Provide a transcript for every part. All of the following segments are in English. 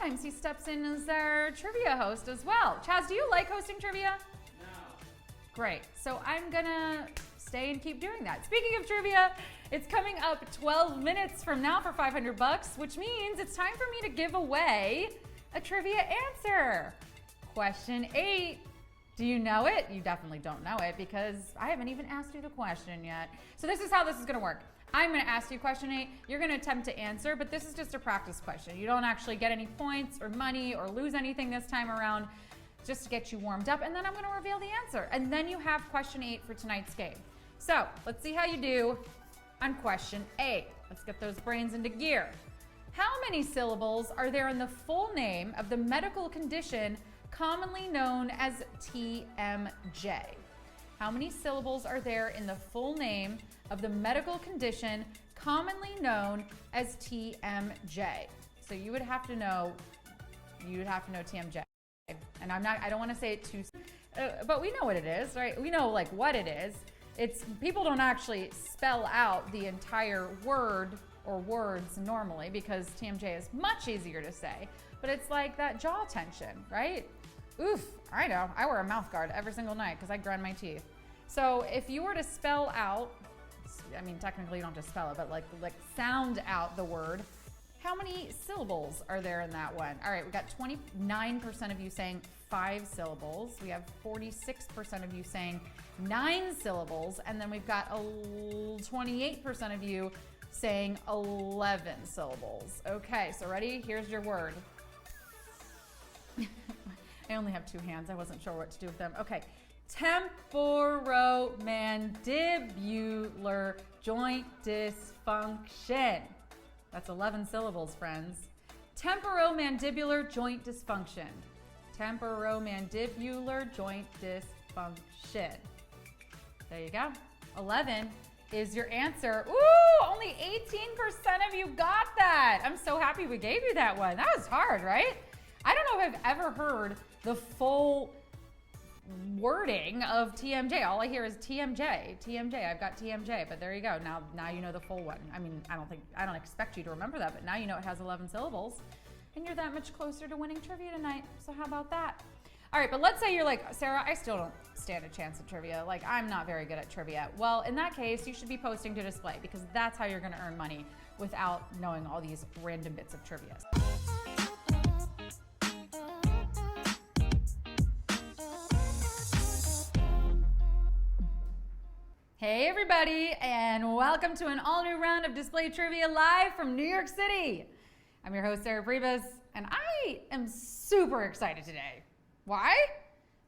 sometimes he steps in as our trivia host as well. Chaz, do you like hosting trivia? No. Great. So I'm gonna stay and keep doing that. Speaking of trivia, it's coming up 12 minutes from now for $500, which means it's time for me to give away a trivia answer. Question 8. Do you know it? You definitely don't know it because I haven't even asked you the question yet. So this is how this is gonna work. I'm gonna ask you question 8. You're gonna attempt to answer, but this is just a practice question. You don't actually get any points or money or lose anything this time around, just to get you warmed up, and then I'm gonna reveal the answer. And then you have question 8 for tonight's game. So let's see how you do on question 8. Let's get those brains into gear. How many syllables are there in the full name of the medical condition commonly known as TMJ? How many syllables are there in the full name of the medical condition commonly known as TMJ? So you would have to know TMJ. And I don't want to say it too, but we know what it is, right? We know like what it is. People don't actually spell out the entire word or words normally because TMJ is much easier to say, but it's like that jaw tension, right? Oof, I know, I wear a mouth guard every single night because I grind my teeth. So if you were to spell out, I mean, technically you don't have to spell it, but like sound out the word, how many syllables are there in that one? All right, we got 29% of you saying 5 syllables. We have 46% of you saying 9 syllables. And then we've got 28% of you saying 11 syllables. Okay, so ready? Here's your word. I only have 2 hands. I wasn't sure what to do with them. Okay. Temporomandibular joint dysfunction. That's 11 syllables, friends. Temporomandibular joint dysfunction. Temporomandibular joint dysfunction. There you go. 11 is your answer. Ooh, only 18% of you got that. I'm so happy we gave you that one. That was hard, right? I don't know if I've ever heard the full wording of TMJ. All I hear is TMJ, TMJ. I've got TMJ, but there you go. Now you know the full one. I mean, I don't expect you to remember that, but now you know it has 11 syllables, and you're that much closer to winning trivia tonight. So how about that? All right, but let's say you're like, Sarah, I still don't stand a chance at trivia. Like, I'm not very good at trivia. Well, in that case, you should be posting to display because that's how you're going to earn money without knowing all these random bits of trivia. Hey everybody, and welcome to an all-new round of Display Trivia live from New York City. I'm your host, Sarah Pribis, and I am super excited today. Why?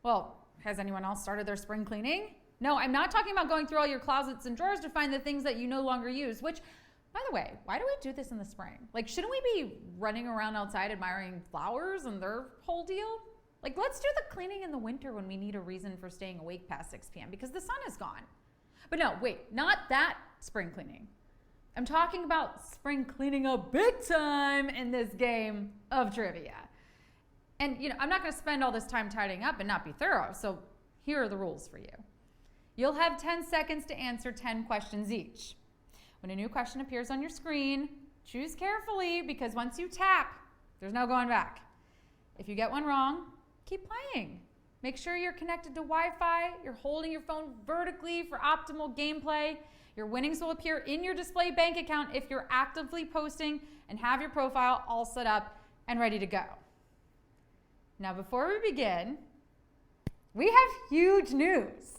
Well, has anyone else started their spring cleaning? No, I'm not talking about going through all your closets and drawers to find the things that you no longer use, which, by the way, why do we do this in the spring? Like, shouldn't we be running around outside admiring flowers and their whole deal? Like, let's do the cleaning in the winter when we need a reason for staying awake past 6 p.m. because the sun is gone. But no, wait, not that spring cleaning. I'm talking about spring cleaning up big time in this game of trivia. And I'm not gonna spend all this time tidying up and not be thorough, so here are the rules for you. You'll have 10 seconds to answer 10 questions each. When a new question appears on your screen, choose carefully because once you tap, there's no going back. If you get one wrong, keep playing. Make sure you're connected to Wi-Fi, you're holding your phone vertically for optimal gameplay. Your winnings will appear in your display bank account if you're actively posting and have your profile all set up and ready to go. Now, before we begin, we have huge news.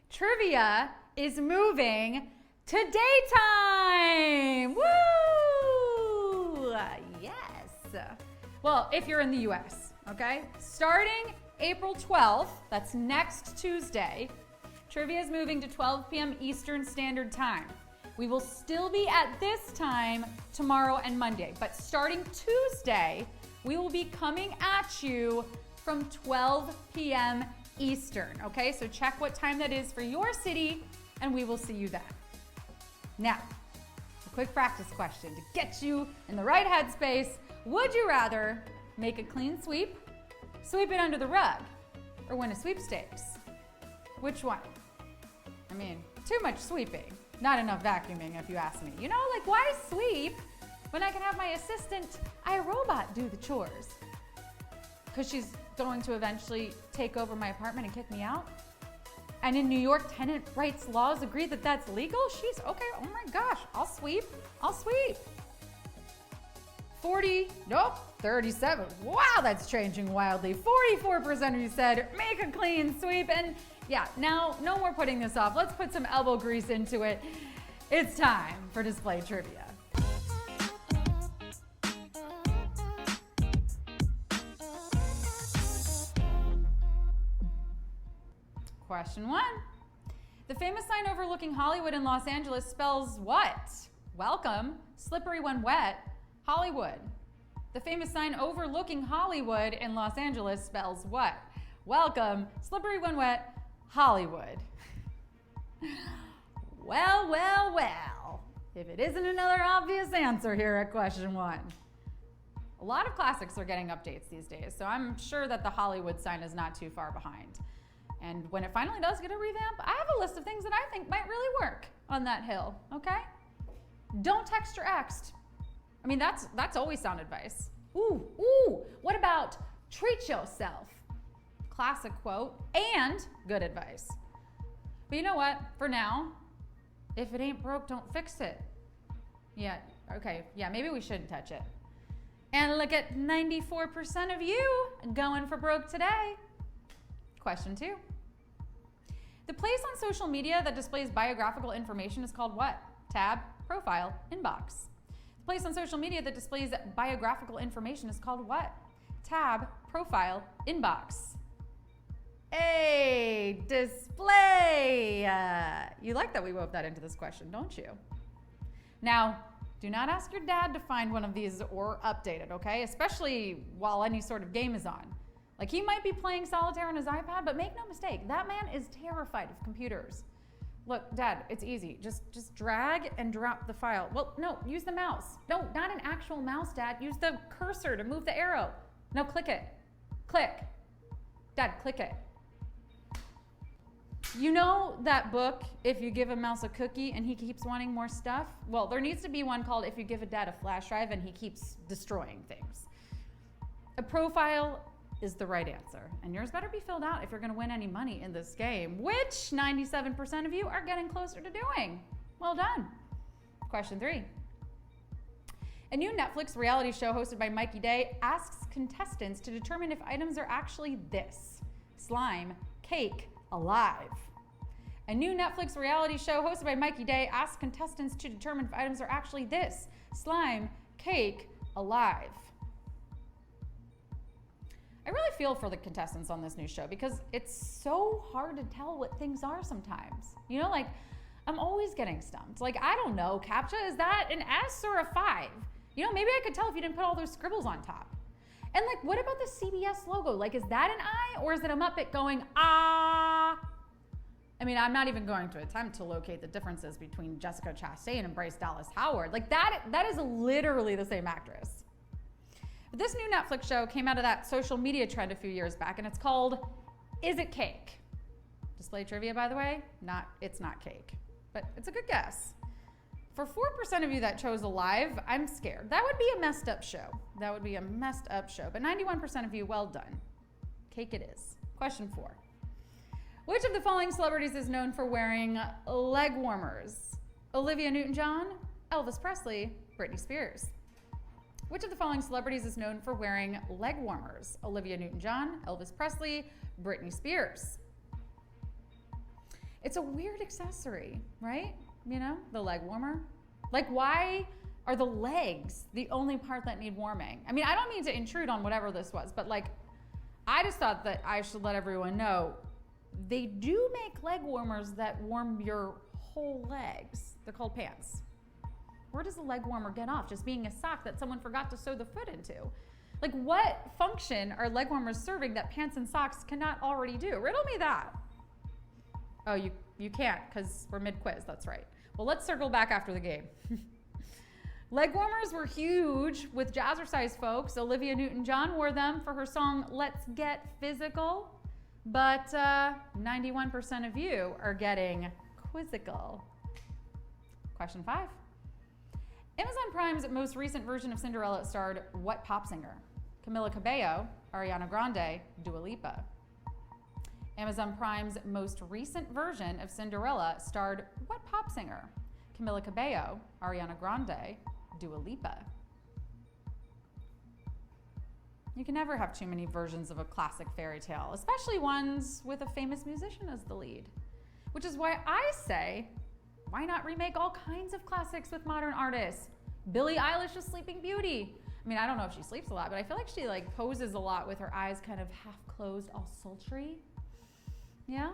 Trivia is moving to daytime! Woo! Yes. Well, if you're in the US, okay? Starting April 12th, that's next Tuesday, trivia is moving to 12 p.m. Eastern Standard Time. We will still be at this time tomorrow and Monday, but starting Tuesday, we will be coming at you from 12 p.m. Eastern, okay? So check what time that is for your city, and we will see you then. Now, a quick practice question to get you in the right headspace. Would you rather make a clean sweep, sweep it under the rug, or win a sweepstakes? Which one? I mean, too much sweeping, not enough vacuuming if you ask me. Like why sweep when I can have my assistant, iRobot, do the chores? because she's going to eventually take over my apartment and kick me out. And in New York, tenant rights laws agree that that's legal. She's okay. Oh my gosh, I'll sweep. 40, nope, 37. Wow, that's changing wildly. 44% of you said make a clean sweep. And yeah, now no more putting this off. Let's put some elbow grease into it. It's time for display trivia. Question 1. The famous sign overlooking Hollywood in Los Angeles spells what? Welcome, slippery when wet, Hollywood. The famous sign overlooking Hollywood in Los Angeles spells what? Welcome, slippery when wet, Hollywood. Well, well, well. If it isn't another obvious answer here at question 1. A lot of classics are getting updates these days, so I'm sure that the Hollywood sign is not too far behind. And when it finally does get a revamp, I have a list of things that I think might really work on that hill, okay? Don't text your ex. I mean, that's always sound advice. Ooh, what about treat yourself? Classic quote and good advice. But you know what? For now, if it ain't broke, don't fix it. Yeah, okay, yeah, maybe we shouldn't touch it. And look at 94% of you going for broke today. Question 2. The place on social media that displays biographical information is called what? Tab, profile, inbox. The place on social media that displays biographical information is called what? Tab, profile, inbox. Hey, display. You like that we wove that into this question, don't you? Now, do not ask your dad to find one of these or update it, okay? Especially while any sort of game is on. Like, he might be playing solitaire on his iPad, but make no mistake, that man is terrified of computers. Look, Dad, it's easy. Just drag and drop the file. Well, no, use the mouse. No, not an actual mouse, Dad. Use the cursor to move the arrow. No, click it. Click. Dad, click it. You know that book, If You Give a Mouse a Cookie and He Keeps Wanting More Stuff? Well, there needs to be one called If You Give a Dad a Flash Drive and He Keeps Destroying Things. A profile is the right answer. And yours better be filled out if you're gonna win any money in this game, which 97% of you are getting closer to doing. Well done. Question 3. A new Netflix reality show hosted by Mikey Day asks contestants to determine if items are actually this: slime, cake, alive. A new Netflix reality show hosted by Mikey Day asks contestants to determine if items are actually this: slime, cake, alive. I really feel for the contestants on this new show because it's so hard to tell what things are sometimes. You know, like, I'm always getting stumped. Like, I don't know, CAPTCHA, is that an S or a 5? You know, maybe I could tell if you didn't put all those scribbles on top. And like, what about the CBS logo? Like, is that an I or is it a Muppet going, ah? I mean, I'm not even going to attempt to locate the differences between Jessica Chastain and Bryce Dallas Howard. Like, that is literally the same actress. But this new Netflix show came out of that social media trend a few years back, and it's called Is It Cake? Display trivia, by the way, it's not cake, but it's a good guess. For 4% of you that chose alive, I'm scared. That would be a messed up show. But 91% of you, well done. Cake it is. Question 4. Which of the following celebrities is known for wearing leg warmers? Olivia Newton-John, Elvis Presley, Britney Spears. Which of the following celebrities is known for wearing leg warmers? Olivia Newton-John, Elvis Presley, Britney Spears. It's a weird accessory, right? You know, the leg warmer. Like, why are the legs the only part that need warming? I mean, I don't mean to intrude on whatever this was, but like, I just thought that I should let everyone know they do make leg warmers that warm your whole legs. They're called pants. Where does the leg warmer get off? Just being a sock that someone forgot to sew the foot into. Like, what function are leg warmers serving that pants and socks cannot already do? Riddle me that. Oh, you can't, because we're mid-quiz, that's right. Well, let's circle back after the game. Leg warmers were huge with jazzercise folks. Olivia Newton-John wore them for her song Let's Get Physical, but 91% of you are getting quizzical. Question 5. Amazon Prime's most recent version of Cinderella starred what pop singer? Camila Cabello, Ariana Grande, Dua Lipa. Amazon Prime's most recent version of Cinderella starred what pop singer? Camila Cabello, Ariana Grande, Dua Lipa. You can never have too many versions of a classic fairy tale, especially ones with a famous musician as the lead. Which is why I say, why not remake all kinds of classics with modern artists? Billie Eilish's Sleeping Beauty. I mean, I don't know if she sleeps a lot, but I feel like she poses a lot with her eyes kind of half closed, all sultry. Yeah?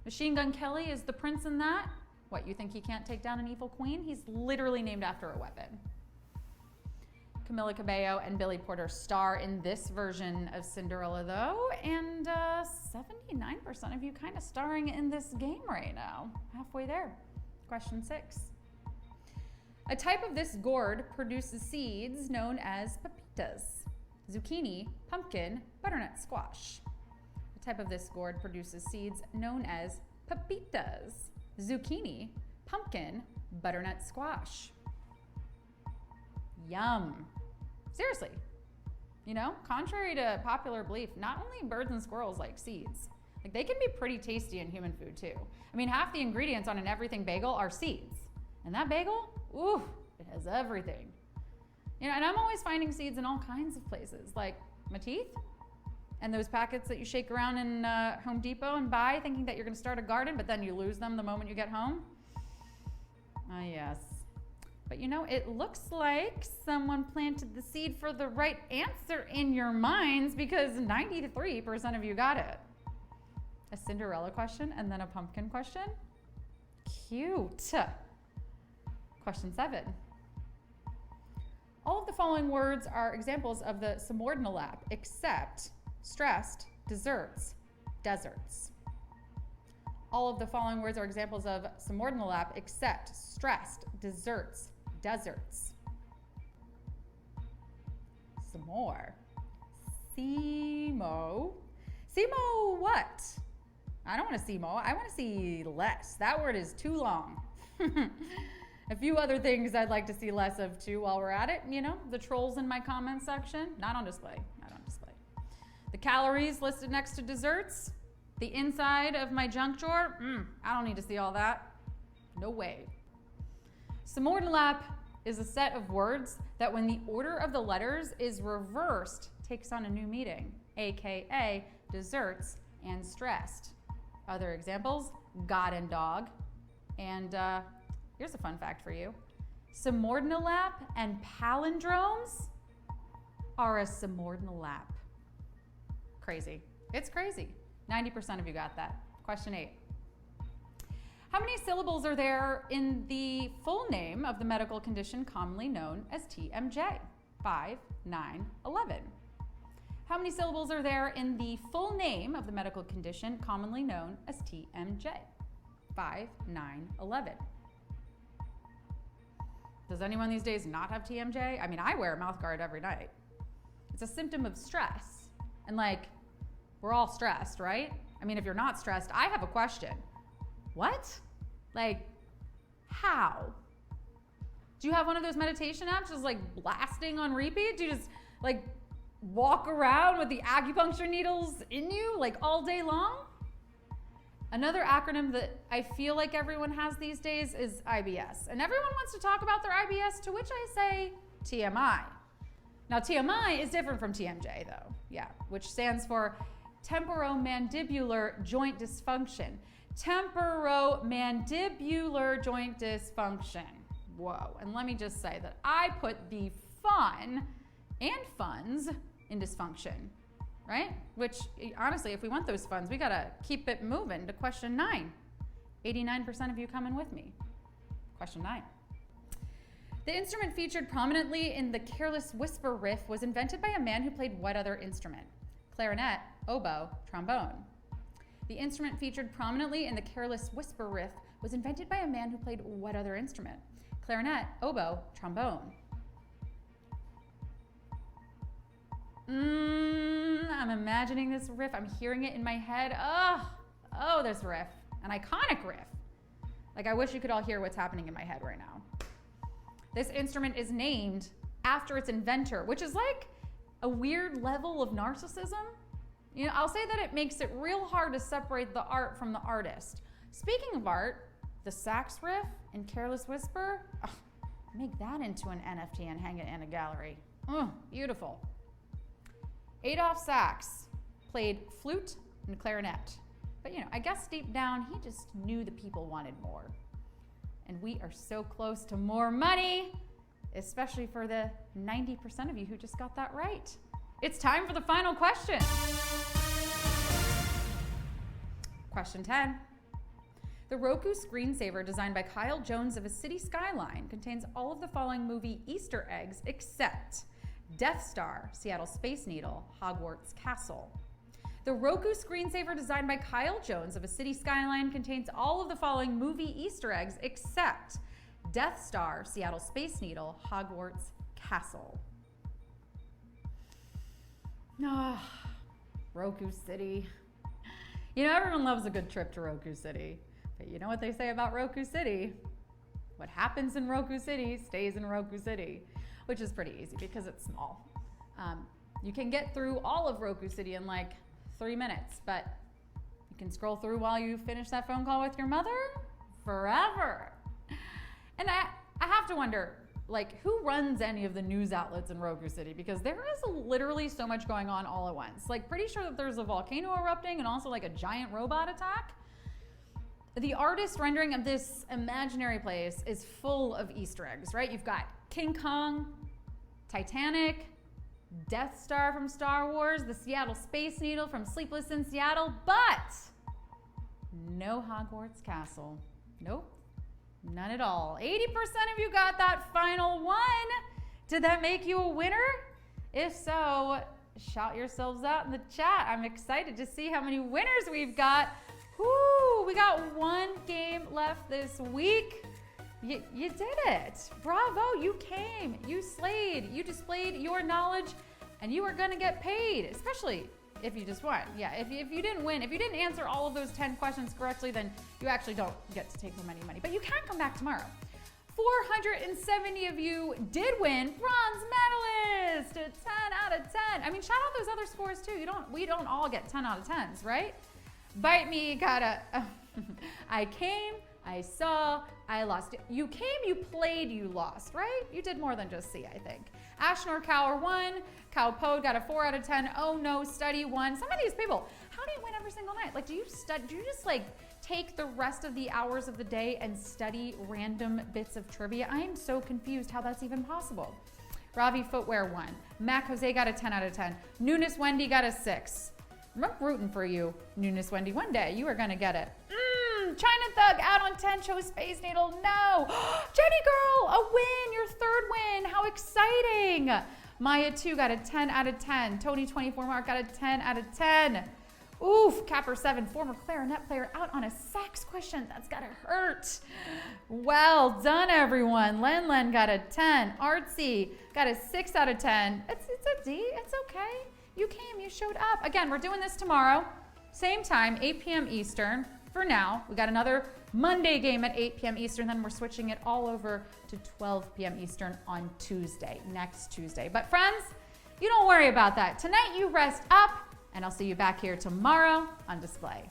Machine Gun Kelly is the prince in that. What, you think he can't take down an evil queen? He's literally named after a weapon. Camila Cabello and Billy Porter star in this version of Cinderella, though, and 79% of you kind of starring in this game right now. Halfway there. Question 6. A type of this gourd produces seeds known as pepitas. Zucchini, pumpkin, butternut squash. A type of this gourd produces seeds known as pepitas. Zucchini, pumpkin, butternut squash. Yum. Seriously. You know, contrary to popular belief, not only birds and squirrels like seeds. They can be pretty tasty in human food too. I mean, half the ingredients on an everything bagel are seeds. And that bagel, ooh, it has everything. You know, and I'm always finding seeds in all kinds of places, like my teeth, and those packets that you shake around in Home Depot and buy thinking that you're gonna start a garden, but then you lose them the moment you get home. Ah, yes. But you know, it looks like someone planted the seed for the right answer in your minds because 93% of you got it. A Cinderella question and then a pumpkin question? Cute. Question 7. All of the following words are examples of the subordinate lap, except stressed, desserts, deserts. All of the following words are examples of subordinate lap, except stressed, desserts, deserts. Some more. Simo. Simo what? I don't want to see more. I want to see less. That word is too long. A few other things I'd like to see less of too while we're at it. You know, the trolls in my comments section, not on display, not on display. The calories listed next to desserts. The inside of my junk drawer, I don't need to see all that. No way. Subordinate lap is a set of words that when the order of the letters is reversed, takes on a new meaning, AKA desserts and stressed. Other examples, God and dog. And here's a fun fact for you. Subordinate lap and palindromes are a subordinate lap. Crazy. It's crazy. 90% of you got that. Question 8. How many syllables are there in the full name of the medical condition commonly known as TMJ? 5, 9, 11. How many syllables are there in the full name of the medical condition commonly known as TMJ? 5, 9, 11. Does anyone these days not have TMJ? I mean, I wear a mouth guard every night. It's a symptom of stress. And we're all stressed, right? I mean, if you're not stressed, I have a question. What? How? Do you have one of those meditation apps just blasting on repeat? Do you just walk around with the acupuncture needles in you all day long? Another acronym that I feel like everyone has these days is IBS. And everyone wants to talk about their IBS, to which I say TMI. Now, TMI is different from TMJ though. Yeah, which stands for temporomandibular joint dysfunction. Temporomandibular joint dysfunction. Whoa, and let me just say that I put the fun and funds in dysfunction, right? Which, honestly, if we want those funds, we gotta keep it moving to question 9. 89% of you coming with me. Question 9. The instrument featured prominently in the Careless Whisper riff was invented by a man who played what other instrument? Clarinet, oboe, trombone. The instrument featured prominently in the Careless Whisper riff was invented by a man who played what other instrument? Clarinet, oboe, trombone. I'm imagining this riff. I'm hearing it in my head. Oh, this riff. An iconic riff. I wish you could all hear what's happening in my head right now. This instrument is named after its inventor, which is a weird level of narcissism. You know, I'll say that it makes it real hard to separate the art from the artist. Speaking of art, the sax riff in Careless Whisper, make that into an NFT and hang it in a gallery. Beautiful. Adolph Sax played flute and clarinet. But I guess deep down, he just knew the people wanted more. And we are so close to more money, especially for the 90% of you who just got that right. It's time for the final question. Question 10. The Roku screensaver designed by Kyle Jones of A City Skyline contains all of the following movie Easter eggs except Death Star, Seattle Space Needle, Hogwarts Castle. The Roku screensaver designed by Kyle Jones of A City Skyline contains all of the following movie Easter eggs except Death Star, Seattle Space Needle, Hogwarts Castle. Roku City. Everyone loves a good trip to Roku City. But you know what they say about Roku City? What happens in Roku City stays in Roku City, which is pretty easy because it's small. You can get through all of Roku City in like 3 minutes, but you can scroll through while you finish that phone call with your mother forever. And I have to wonder, who runs any of the news outlets in Roku City? Because there is literally so much going on all at once. Pretty sure that there's a volcano erupting and also a giant robot attack. The artist rendering of this imaginary place is full of Easter eggs, right? You've got King Kong, Titanic, Death Star from Star Wars, the Seattle Space Needle from Sleepless in Seattle, but no Hogwarts Castle. Nope. None at all. 80% of you got that final one. Did that make you a winner? If so, shout yourselves out in the chat. I'm excited to see how many winners we've got. Woo, we got one game left this week. You did it. Bravo, you came. You slayed. You displayed your knowledge, and you are going to get paid, especially if you just won. Yeah, if you didn't win, if you didn't answer all of those 10 questions correctly, then you actually don't get to take home any money. But you can come back tomorrow. 470 of you did win bronze medalist, 10 out of 10. I mean, shout out those other scores too. We don't all get 10 out of 10s, right? Bite me, I came, I saw, I lost. You came, you played, you lost, right? You did more than just see, I think. Ashnor Cower won. Cowpode got a 4 out of 10. Oh no, study won. Some of these people, how do you win every single night? Do you just take the rest of the hours of the day and study random bits of trivia? I am so confused how that's even possible. Ravi Footwear won. Mac Jose got a 10 out of 10. Newness Wendy got a 6. I'm rooting for you, Newness Wendy. One day you are gonna get it. China Thug out on 10, chose Space Needle. No. Jenny Girl, a win, your 3rd win. How exciting. Maya 2 got a 10 out of 10. Tony 24 Mark got a 10 out of 10. Oof, Capper 7, former clarinet player, out on a sax question. That's gotta hurt. Well done, everyone. Len got a 10. Artsy got a 6 out of 10. It's a D, it's okay. You came, you showed up. Again, we're doing this tomorrow, same time, 8 p.m. Eastern. For now, we got another Monday game at 8 p.m. Eastern, then we're switching it all over to 12 p.m. Eastern on Tuesday, next Tuesday. But friends, you don't worry about that. Tonight you rest up, and I'll see you back here tomorrow on display.